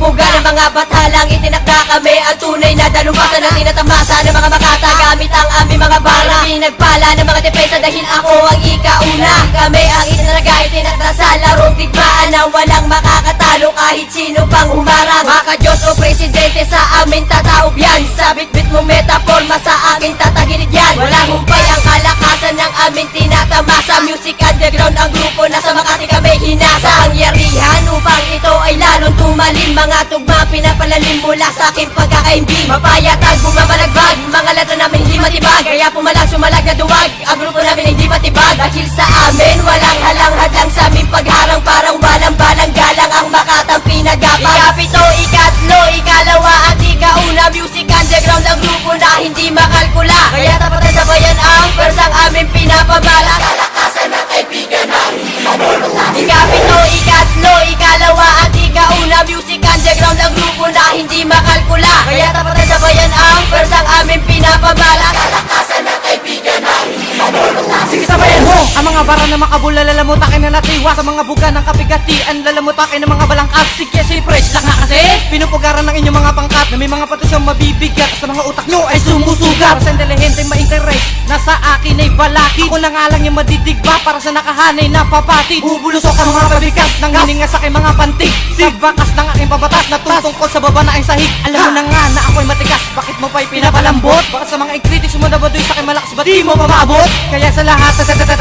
buga ng mga batalang itinakda kami ang tunay na daluwasan na tinatamasa ng mga makata gamit ang aming mga bara. Pinagpala ng mga depensa dahil ako ang ikauna. Kami ang itinalaga itinakda sa larong digmaan na walang makakatalo kahit sino pang humarang. Maka Diyos o Presidente sa amin tataob yan. Sa bitbit mong metaporma sa akin tatagilid yan. Walang humpay ang kalakasan ng amin tinatamasa. Music underground ang grupo na sa Makati kami hinasa. Ang yarihan upang ito ay lalong tumalim. Mga tugma pinapalalim mula sa aking pagkakaimbing. Mapayatag, bumabalagbag, mga letra namin hindi matibag. Kaya pumalag, sumalag na duwag, ang grupo namin ay hindi matibag. Dahil sa amin walang halang-hadlang sa aming pagharang. Parang walang balang galang ang Makatang pinagapang. Ikapito, ikatlo, ikalawa at ikauna. Music underground ang grupo na hindi makalkula. Kaya tapatan sa bayan ang persang aming pinapabala. Kalakasan ng kaibigan na hindi mamulula. Ikapito, ikatlo, ikalawa at ikauna. Music underground ang grupo na hindi makalkula. Kaya tapatan sa bayan ang persang aming pinapabala. Kalakasan ng kaibigan na hindi mamulula. Sige sabayan mo ang mga bara na makabula. Lalamutakin na natiwa sa mga buga ng kapigatian. Lalamutakin ng mga balangkas. Sige si fresh lang nga kasi pinupugaran ng inyong mga pangkat na may mga patusyang mabibigat. Sa mga utak nyo ay sumusugar. Para sa intelihente ma-interest nasa akin ay balakid. Ako na nga lang yung madidigba para sa nakahanay na papatid. Bubulusok ang mga pabigat ng hininga sa aking mga pantig. Sa bakas ng aking pabatas na tutungkol sa baba na ang sahig. Alam mo na nga na ako'y matigas. Bakit mo pa'y pinapalambot? Baka sa mga ikritis mo na baduy sa aking malakas. Ba't di mo mamabot? Kaya sa lahat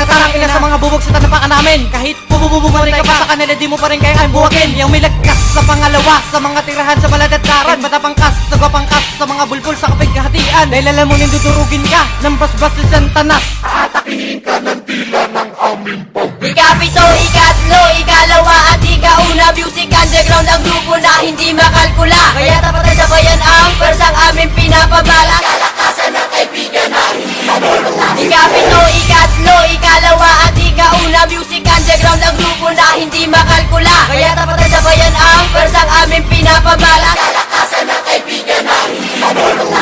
tarang ina sa mga bubog sa tanapakan namin. Kahit bubububumari ka pa sa kanila di mo pa rin kaya ang buwagin. Yung may lagkas sa pangalawa sa mga tirahan sa maladadaran. Matapangkas, nagwapangkas sa mga bulbul sa kapighatian. Dahil alam mo nindudurugin ka ng basbas sa santanas. Atakihin ka ng tila ng aming pag. Ikapito, ikatlo, ikalawa at ikauna. Music underground ang grupo na hindi makalkula. Kaya tapatan sa bayan ang persang aming pinapabala. Kalakasan ng kaibigan na hindi mamulula. Ikapito, ikatlo, ikalawa at ikauna. Music underground ang grupo na hindi makalkula. Kaya tapatan sa bayan ang persang aming pinapabala. Kalakasan ng kaibigan na hindi mamulula.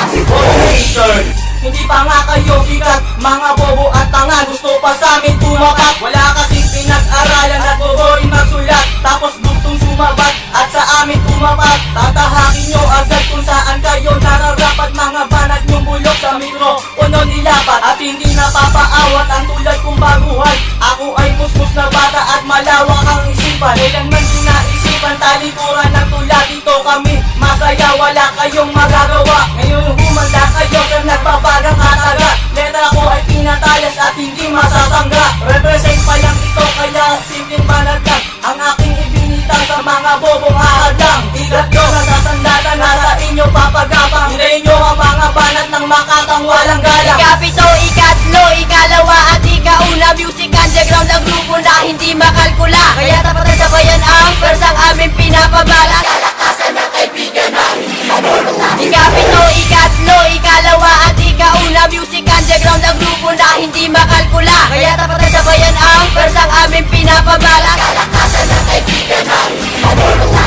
Hindi pa nga kayo sikat, mga bobo at tanga. Gusto pa sa amin tumapak. Wala kasing pinag-aralan at bobo'y magsulat. Tapos gustong sumabat at sa amin tumapak. Tatahakin nyo agad kung saan kayo nararapat. Mga banat nyong bulok sa mikropono nilapat. At hindi napapaawat ang tulad kong baguhan. Ako ay musmus na bata at malawak ang isipan. Kailan man sinaisipan talikuran ng tulad dito kami. Masaya wala kayong magagawa. Ngayon humanda kayo sa nagbabagang hataga. Letra ko ay pinatalas at hindi masasangga. Represent pa lang ito kaya simpleng banat lang ang aking ibinita sa mga bobong ahadlang. Igat ko nasasandatan na sa inyo papagapang. Hintayin nyo ang mga banat ng Makatang walang galang. Ikapito, ikatlo, ikalawa at ikauna. Music underground ang grupo na hindi makalkula. Kaya tapatan sa bayan ang persang aming pinapabala. Kalakasan ng kaibigan na hindi mamulula. Ikapito, ikatlo, ikalawa at ikauna. Music underground ang grupo na hindi makalkula. Kaya tapatan sa bayan ang persang aming pinapabala. Kalakasan ng kaibigan na hindi mamulula.